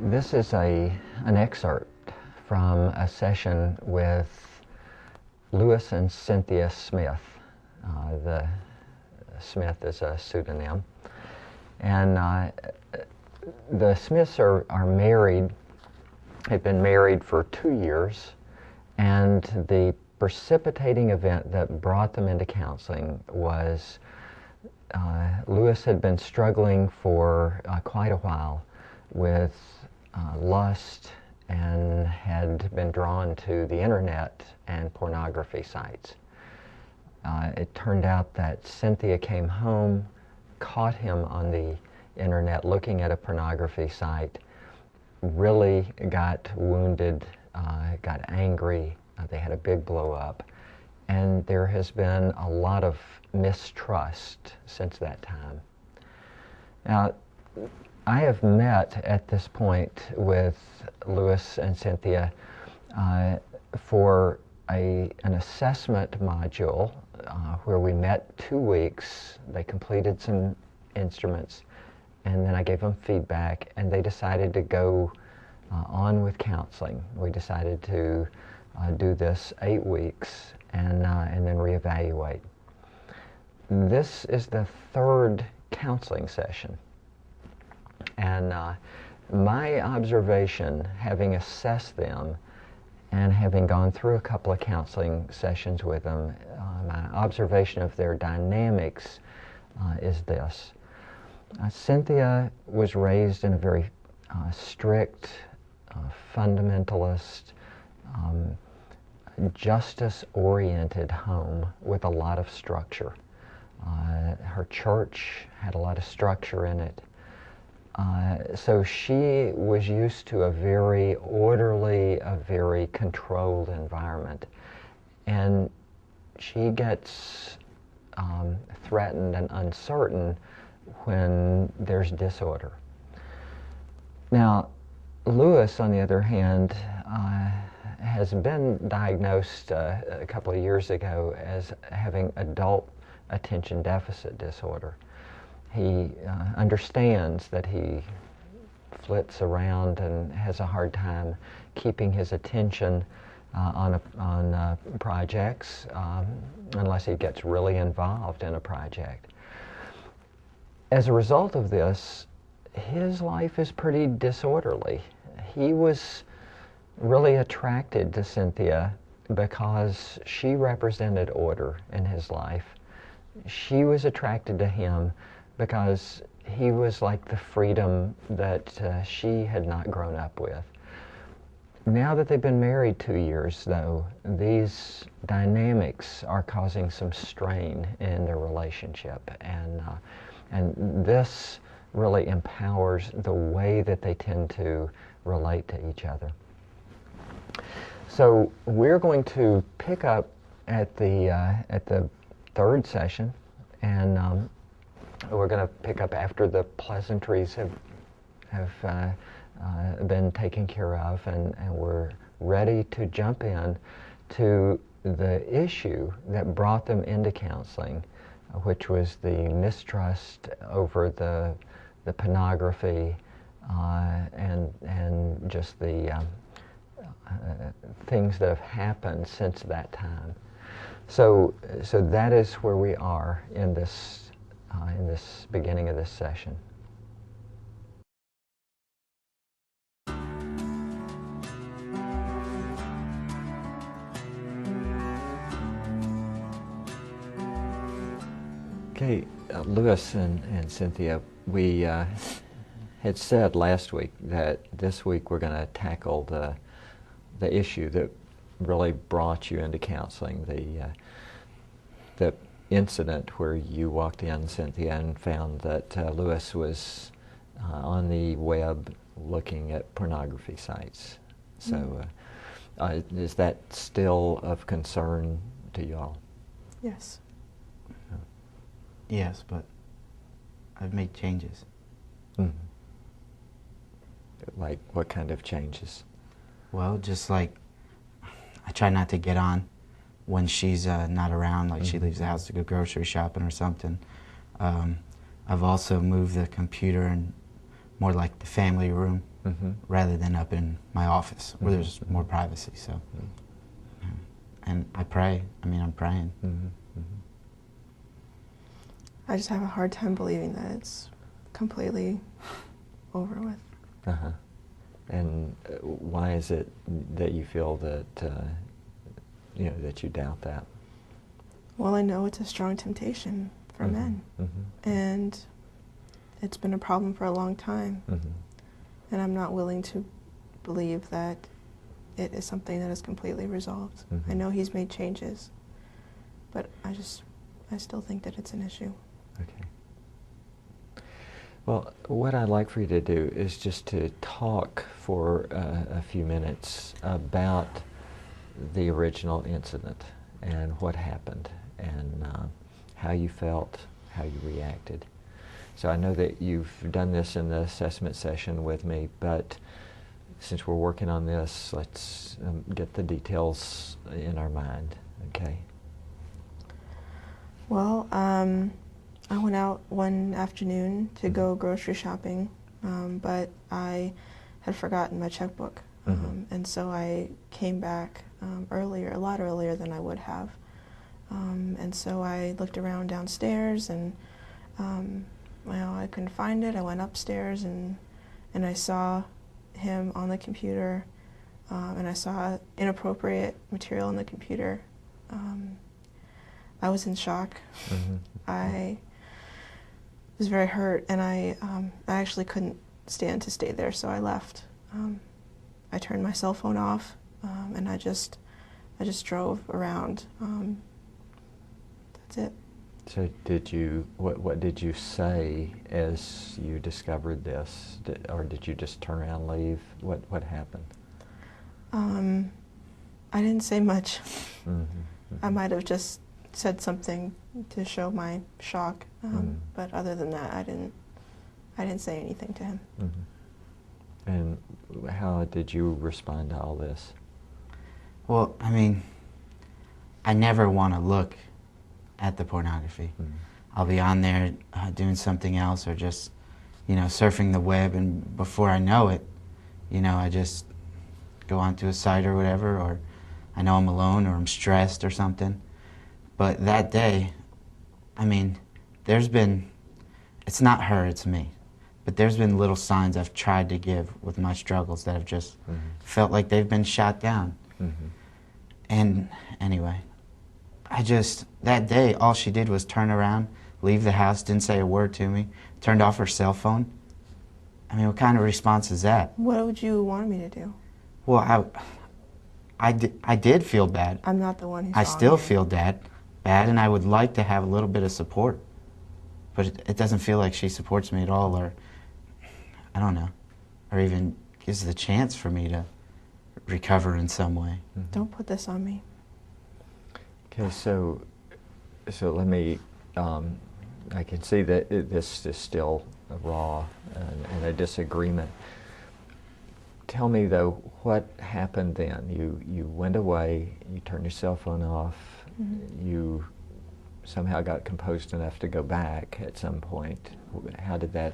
This is an excerpt from a session with Lewis and Cynthia Smith. The Smith is a pseudonym. And the Smiths are married, have been married for 2 years, and the precipitating event that brought them into counseling was Lewis had been struggling for quite a while with lust and had been drawn to the internet and pornography sites. It turned out that Cynthia came home, caught him on the internet looking at a pornography site, really got wounded, got angry, they had a big blow up, and there has been a lot of mistrust since that time. Now, I have met at this point with Lewis and Cynthia for an assessment module where we met 2 weeks. They completed some instruments, and then I gave them feedback, and they decided to go on with counseling. We decided to do this 8 weeks and then reevaluate. This is the 3rd counseling session. And my observation, having assessed them and having gone through a couple of counseling sessions with them, my observation of their dynamics is this. Cynthia was raised in a very strict, fundamentalist, justice-oriented home with a lot of structure. Her church had a lot of structure in it. So she was used to a very orderly, a very controlled environment. And she gets threatened and uncertain when there's disorder. Now, Lewis, on the other hand, has been diagnosed a couple of years ago as having adult attention deficit disorder. He understands that he flits around and has a hard time keeping his attention on projects unless he gets really involved in a project. As a result of this, his life is pretty disorderly. He was really attracted to Cynthia because she represented order in his life. She was attracted to him because he was like the freedom that she had not grown up with. Now that they've been married 2 years, though, these dynamics are causing some strain in their relationship, and this really empowers the way that they tend to relate to each other. So we're going to pick up at the 3rd session, and we're going to pick up after the pleasantries have been taken care of, and we're ready to jump in to the issue that brought them into counseling, which was the mistrust over the pornography and just the things that have happened since that time. So that is where we are in this beginning of this session. Okay, Lewis and Cynthia, we had said last week that this week we're going to tackle the issue that really brought you into counseling, the incident where you walked in, Cynthia, and found that Lewis was on the web looking at pornography sites. So is that still of concern to y'all? Yes. Yes, but I've made changes. Mm-hmm. Like what kind of changes? Well, just like I try not to get on when she's not around, like she leaves the house to go grocery shopping or something. I've also moved the computer in more like the family room rather than up in my office where there's more privacy. So, and I pray. I mean, I'm praying. I just have a hard time believing that it's completely over with. And why is it that you feel that that you doubt that? Well, I know it's a strong temptation for men, and it's been a problem for a long time, and I'm not willing to believe that it is something that is completely resolved. I know he's made changes, but I still think that it's an issue. Okay. Well, what I'd like for you to do is just to talk for a few minutes about the original incident and what happened and how you felt, how you reacted. So I know that you've done this in the assessment session with me, but since we're working on this, let's get the details in our mind, okay? Well, I went out one afternoon to go grocery shopping, but I had forgotten my checkbook, and so I came back a lot earlier than I would have. And so I looked around downstairs, and I couldn't find it. I went upstairs, and I saw him on the computer, and I saw inappropriate material on the computer. I was in shock. I was very hurt, and I actually couldn't stand to stay there, so I left. I turned my cell phone off, and I just drove around. That's it. So what did you say as you discovered this? Or did you just turn around and leave? What happened? I didn't say much. I might have just said something to show my shock, but other than that, I didn't say anything to him. And how did you respond to all this? Well, I mean, I never want to look at the pornography. I'll be on there doing something else, or just, surfing the web, and before I know it, I just go onto a site or whatever, or I know I'm alone or I'm stressed or something. But that day, I mean, it's not her, it's me. But there's been little signs I've tried to give with my struggles that have just felt like they've been shot down. And anyway, that day, all she did was turn around, leave the house, didn't say a word to me, turned off her cell phone. I mean, what kind of response is that? What would you want me to do? Well, I did feel bad. I'm not the one who's I still feel bad, and I would like to have a little bit of support. But it doesn't feel like she supports me at all, or, I don't know, or even gives the chance for me to recover in some way. Don't put this on me. Okay, so let me, I can see that this is still raw and a disagreement. Tell me, though, what happened then? You went away, you turned your cell phone off, you somehow got composed enough to go back at some point. How did that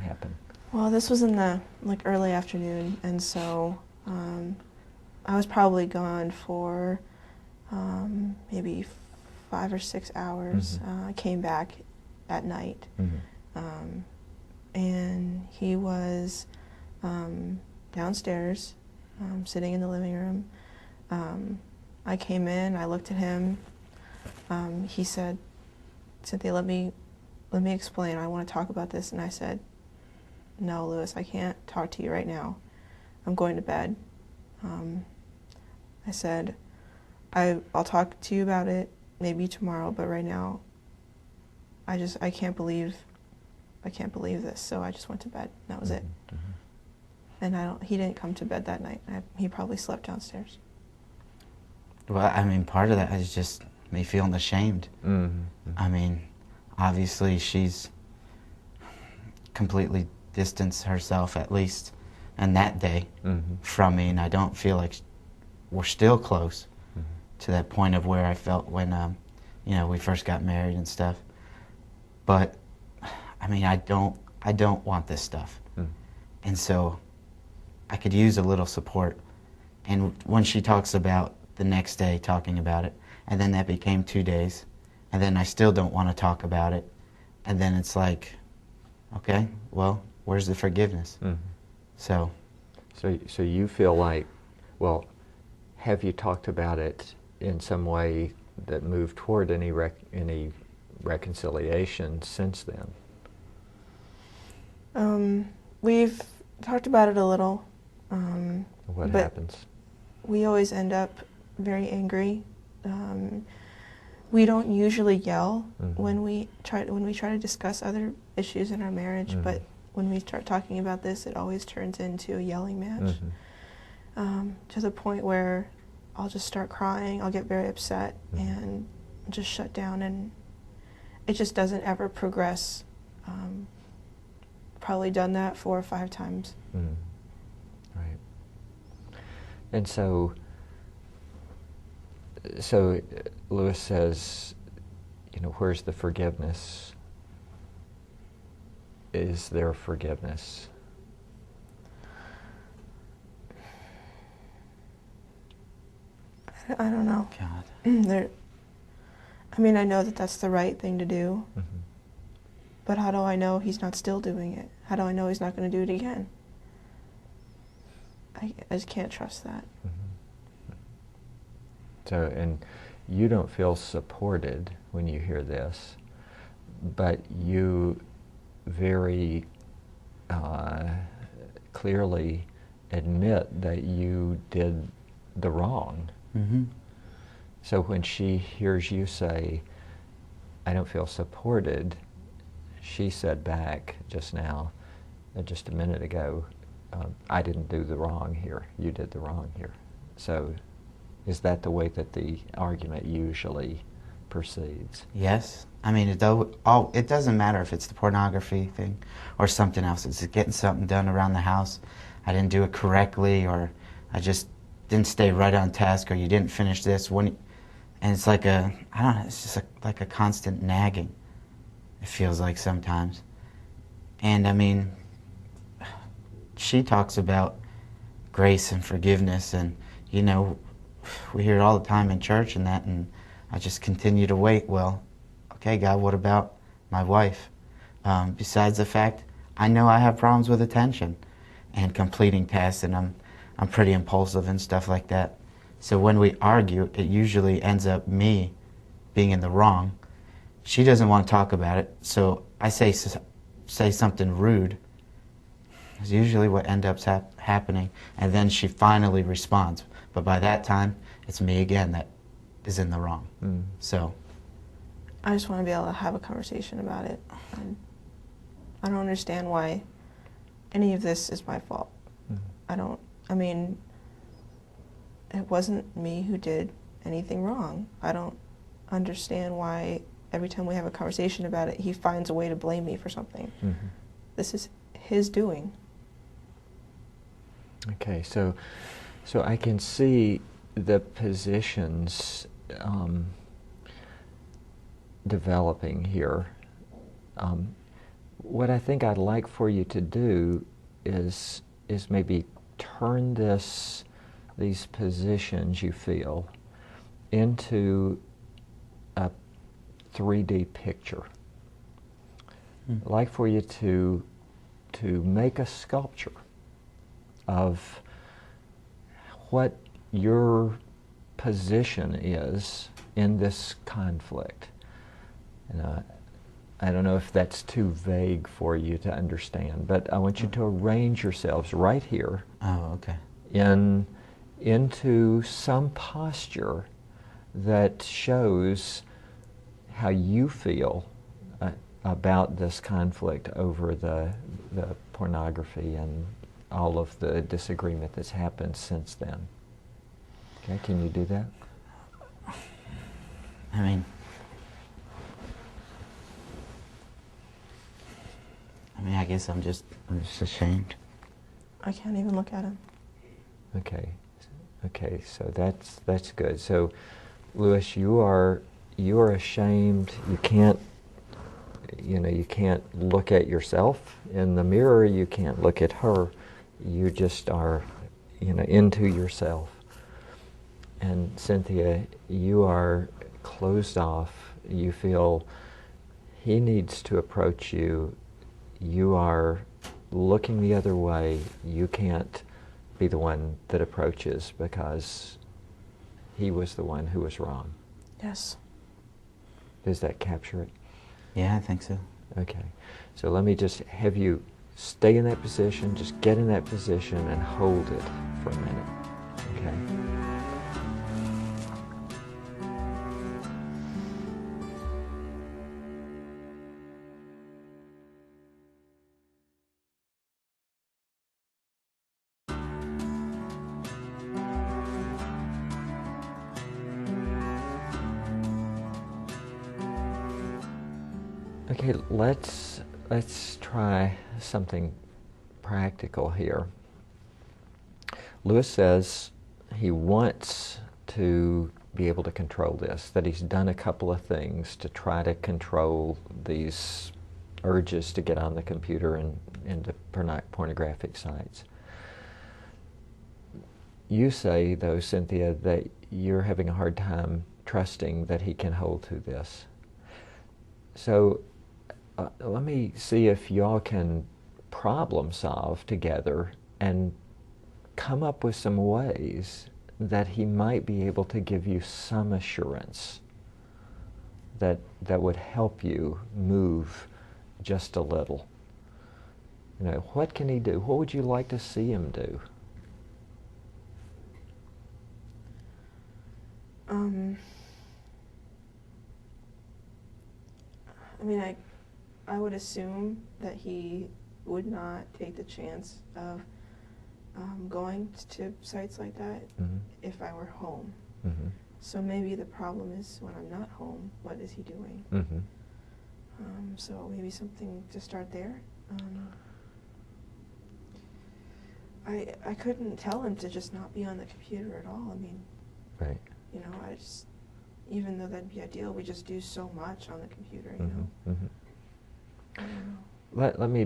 happen? Well, this was in the early afternoon, and so I was probably gone for maybe 5 or 6 hours. I came back at night, and he was downstairs, sitting in the living room. I came in, I looked at him. He said, "Cynthia, let me explain. I want to talk about this." And I said, "No, Lewis, I can't talk to you right now. I'm going to bed." I said, I'll talk to you about it maybe tomorrow, but right now, I can't believe this. So I just went to bed. That was it. And he didn't come to bed that night. He probably slept downstairs. Well, I mean, part of that is just me feeling ashamed. I mean, obviously she's completely distanced herself, at least, and that day, from me, and I don't feel like we're still close to that point of where I felt when, we first got married and stuff. But, I mean, I don't want this stuff. And so I could use a little support. And when she talks about the next day talking about it, and then that became 2 days, and then I still don't want to talk about it, and then it's like, okay, well, where's the forgiveness? Mm-hmm. So you feel like, well, have you talked about it in some way that moved toward any reconciliation since then? We've talked about it a little. What but happens? We always end up very angry. We don't usually yell Mm-hmm. when we try to discuss other issues in our marriage, Mm-hmm. but when we start talking about this, it always turns into a yelling match. Mm-hmm. To the point where I'll just start crying, I'll get very upset, Mm-hmm. and just shut down, and it just doesn't ever progress. Probably done that 4 or 5 times. Mm. Right. And so Lewis says, where's the forgiveness? Is there forgiveness? I don't know. God. I know that that's the right thing to do, Mm-hmm. but how do I know he's not still doing it? How do I know he's not going to do it again? I just can't trust that. Mm-hmm. So, and you don't feel supported when you hear this, but you very clearly admit that you did the wrong. Mm-hmm. So when she hears you say, I don't feel supported, she said back just now, just a minute ago, I didn't do the wrong here, you did the wrong here. So is that the way that the argument usually proceeds? Yes. It doesn't matter if it's the pornography thing or something else. It's getting something done around the house. I didn't do it correctly, or I just didn't stay right on task, or you didn't finish this. And it's like it's just like a constant nagging, it feels like sometimes. And she talks about grace and forgiveness, and we hear it all the time in church and that, and I just continue to wait. Well, okay, God, what about my wife? Besides the fact, I know I have problems with attention and completing tasks, and I'm pretty impulsive and stuff like that. So when we argue, it usually ends up me being in the wrong. She doesn't want to talk about it, so I say something rude. It's usually what ends up happening, and then she finally responds. But by that time, it's me again that is in the wrong. Mm. So I just want to be able to have a conversation about it. I don't understand why any of this is my fault. Mm. It wasn't me who did anything wrong. I don't understand why every time we have a conversation about it, he finds a way to blame me for something. Mm-hmm. This is his doing. Okay, so I can see the positions developing here. What I think I'd like for you to do is maybe turn these positions you feel into a 3D picture. I'd like for you to make a sculpture of what your position is in this conflict. I don't know if that's too vague for you to understand, but I want you to arrange yourselves right here okay. into some posture that shows how you feel about this conflict over the pornography and all of the disagreement that's happened since then. Okay, can you do that? I guess I'm just ashamed. I can't even look at him. Okay, so that's good. So, Lewis, you are ashamed. You can't look at yourself in the mirror. You can't look at her you just are, into yourself. And Cynthia, you are closed off. You feel he needs to approach you. You are looking the other way. You can't be the one that approaches because he was the one who was wrong. Yes. Does that capture it? Yeah, I think so. Okay. So let me just have you stay in that position, just get in that position and hold it for a minute. Okay? Okay, let's try something practical here. Lewis says he wants to be able to control this, that he's done a couple of things to try to control these urges to get on the computer and into pornographic sites. You say, though, Cynthia, that you're having a hard time trusting that he can hold to this. So let me see if y'all can problem solve together and come up with some ways that he might be able to give you some assurance that would help you move just a little. What can he do? What would you like to see him do? I mean, I would assume that he would not take the chance of going to sites like that if I were home. So maybe the problem is when I'm not home, what is he doing? So maybe something to start there. I couldn't tell him to just not be on the computer at all. I mean, right. I just, even though that'd be ideal, we just do so much on the computer, I don't know. Let me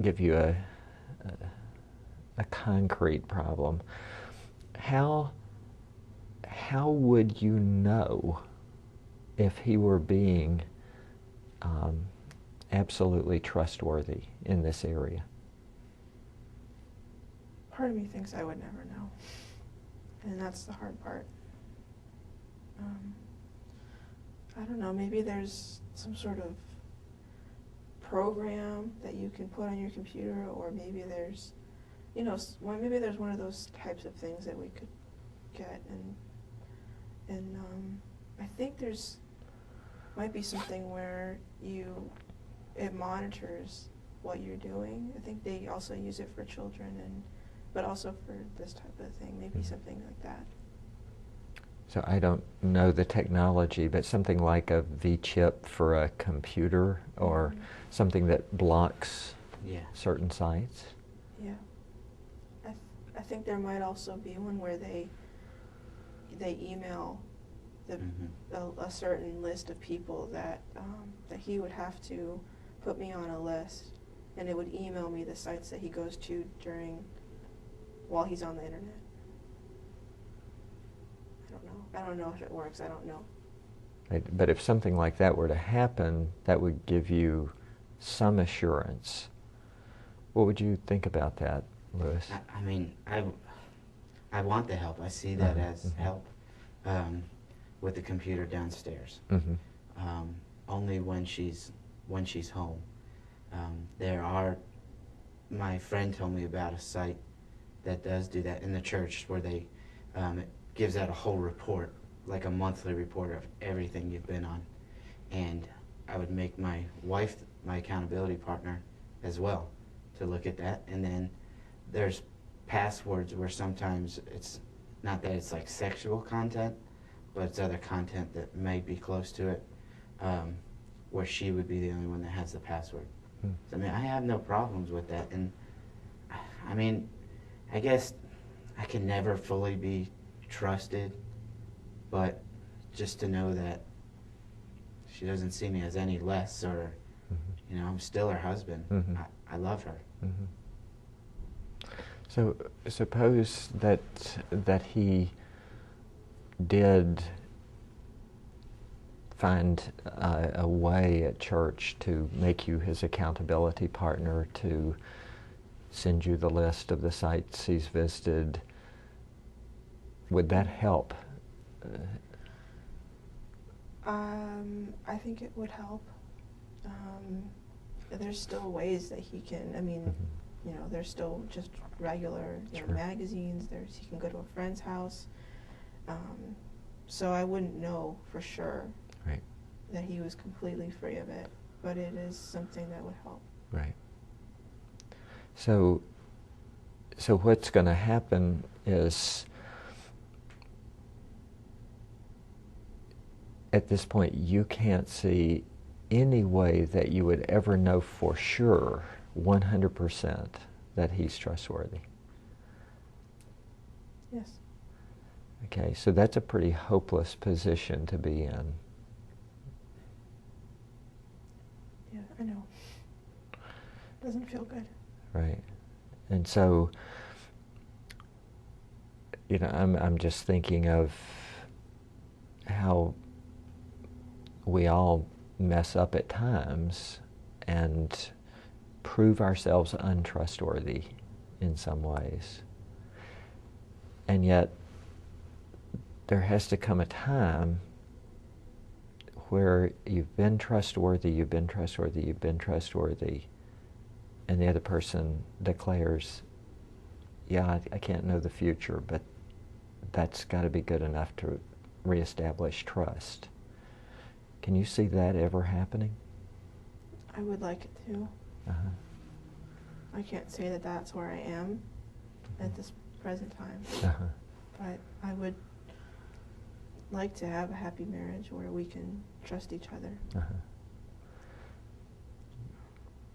give you a concrete problem. How would you know if he were being absolutely trustworthy in this area? Part of me thinks I would never know, and that's the hard part. I don't know, maybe there's some sort of program that you can put on your computer, or maybe there's, maybe there's one of those types of things that we could get, and I think there's might be something where it monitors what you're doing. I think they also use it for children, but also for this type of thing, maybe something like that. So I don't know the technology, but something like a V-chip for a computer, or something that blocks certain sites. Yeah. I think there might also be one where they email a certain list of people that he would have to put me on a list, and it would email me the sites that he goes to while he's on the internet. I don't know if it works. I don't know. But if something like that were to happen, that would give you some assurance. What would you think about that, Lewis? I mean, I want the help. I see that as help with the computer downstairs. Only when she's home. My friend told me about a site that does do that in the church, where they it gives out a whole report, like a monthly report of everything you've been on. And I would make my wife my accountability partner as well to look at that. And then there's passwords where sometimes it's not that it's like sexual content, but it's other content that may be close to it, where she would be the only one that has the password. So, I mean, I have no problems with that. And I mean, I guess I can never fully be trusted, but just to know that she doesn't see me as any less, or I'm still her husband. I love her. So suppose that he did find a way at church to make you his accountability partner, to send you the list of the sites he's visited. Would that help? I think it would help. There's still ways that he can, I mean, you know, there's still just regular magazines. He can go to a friend's house. So I wouldn't know for sure that he was completely free of it, but it is something that would help. Right. So what's going to happen is, at this point, you can't see any way that you would ever know for sure, 100%, that he's trustworthy. Yes. Okay, so that's a pretty hopeless position to be in. Yeah, I know. Doesn't feel good. Right. And so, you know, I'm just thinking of how we all mess up at times and prove ourselves untrustworthy in some ways. And yet, there has to come a time where you've been trustworthy, you've been trustworthy, you've been trustworthy, and the other person declares, yeah, I can't know the future, but that's got to be good enough to reestablish trust. Can you see that ever happening? I would like it to. I can't say that that's where I am at this present time, but I would like to have a happy marriage where we can trust each other.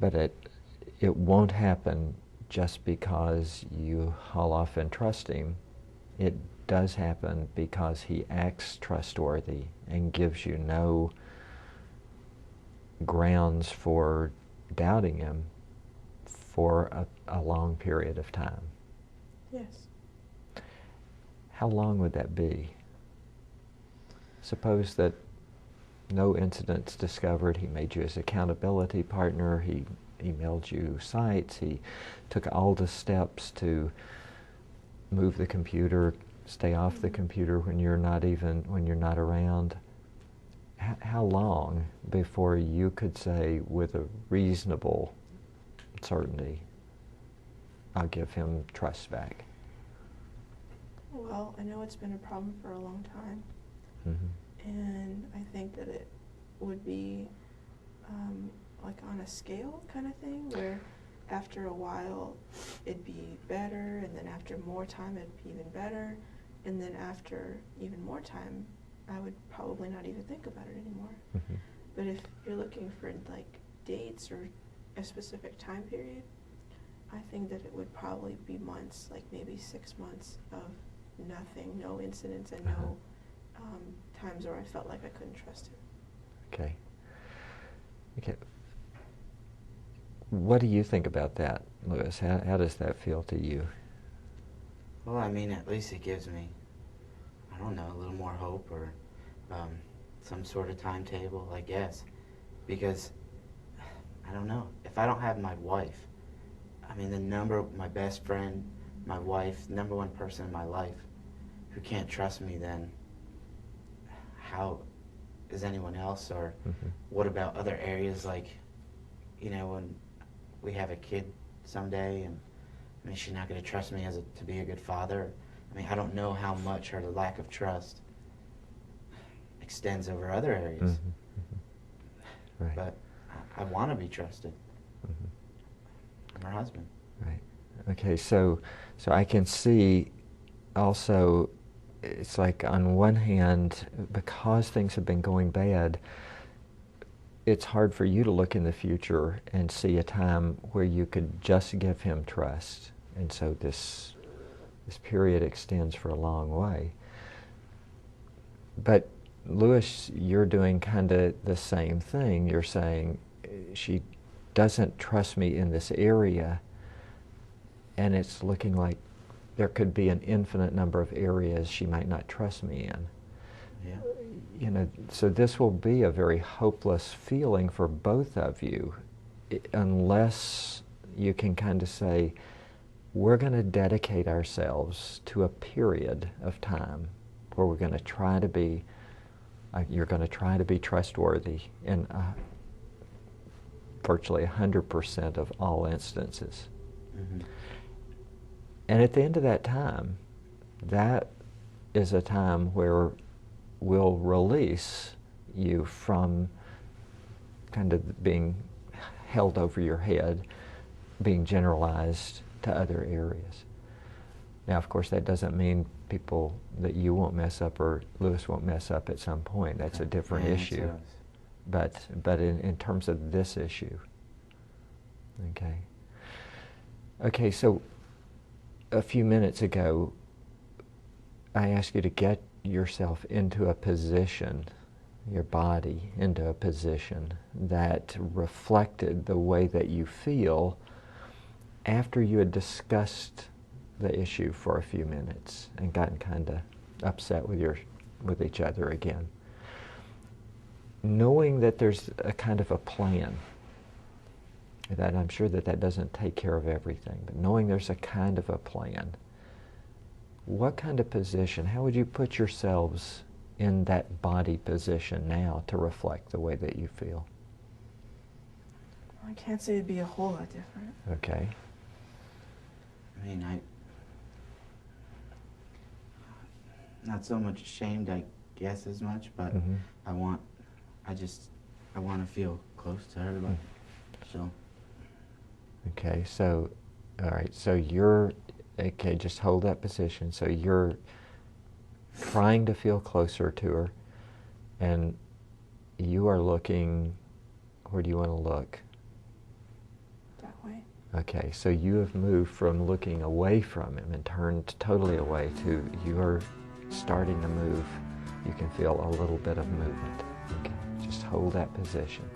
But it won't happen just because you haul off and trust him. It does happen because he acts trustworthy and gives you no grounds for doubting him for a long period of time. Yes. How long would that be? Suppose that no incidents discovered, he made you his accountability partner, he emailed you sites, he took all the steps to move the computer, stay off the computer when you're not around. How long before you could say with a reasonable certainty, I'll give him trust back? Well, I know it's been a problem for a long time. And I think that it would be like on a scale kind of thing, where after a while it'd be better, and then after more time it'd be even better, and then after even more time I would probably not even think about it anymore. But if you're looking for like dates or a specific time period, I think that it would probably be months, like maybe 6 months of nothing, no incidents, and no times where I felt like I couldn't trust him. Okay. Okay. What do you think about that, Lewis? How does that feel to you? Well, I mean, at least it gives me, I don't know, a little more hope, or some sort of timetable, I guess. Because, I don't know, if I don't have my wife, I mean, my best friend, my wife, number one person in my life who can't trust me, then how is anyone else? Or what about other areas, like, you know, when we have a kid someday, and I mean, she's not going to trust me to be a good father. I mean, I don't know how much her lack of trust extends over other areas. Right. But I want to be trusted. I'm her husband. Right. Okay, so I can see also, it's like on one hand, because things have been going bad, it's hard for you to look in the future and see a time where you could just give him trust. And so this period extends for a long way. But Lewis, you're doing kind of the same thing. You're saying, she doesn't trust me in this area, and it's looking like there could be an infinite number of areas she might not trust me in. Yeah. You know, so this will be a very hopeless feeling for both of you, unless you can kind of say, we're going to dedicate ourselves to a period of time where we're going to try to be, you're going to try to be trustworthy in virtually 100% of all instances. Mm-hmm. And at the end of that time, that is a time where we'll release you from kind of being held over your head, being generalized to other areas. Now, of course, that doesn't mean people that you won't mess up or Lewis won't mess up at some point. That's a different issue. But in terms of this issue, okay. Okay, so a few minutes ago, I asked you to get yourself into a position, your body into a position that reflected the way that you feel after you had discussed the issue for a few minutes and gotten kind of upset with each other again. Knowing that there's a kind of a plan, that I'm sure that doesn't take care of everything, but knowing there's a kind of a plan, what kind of position, how would you put yourselves in that body position now to reflect the way that you feel? I can't say it'd be a whole lot different. Okay. I mean, not so much ashamed, I guess, as much, but Mm-hmm. I want to feel close to her, like, so. Okay, so, all right, so you're, okay, just hold that position. So you're trying to feel closer to her, and you are looking, where do you want to look? That way. Okay, so you have moved from looking away from him and turned totally away to you're starting to move. You can feel a little bit of movement. Okay, just hold that position.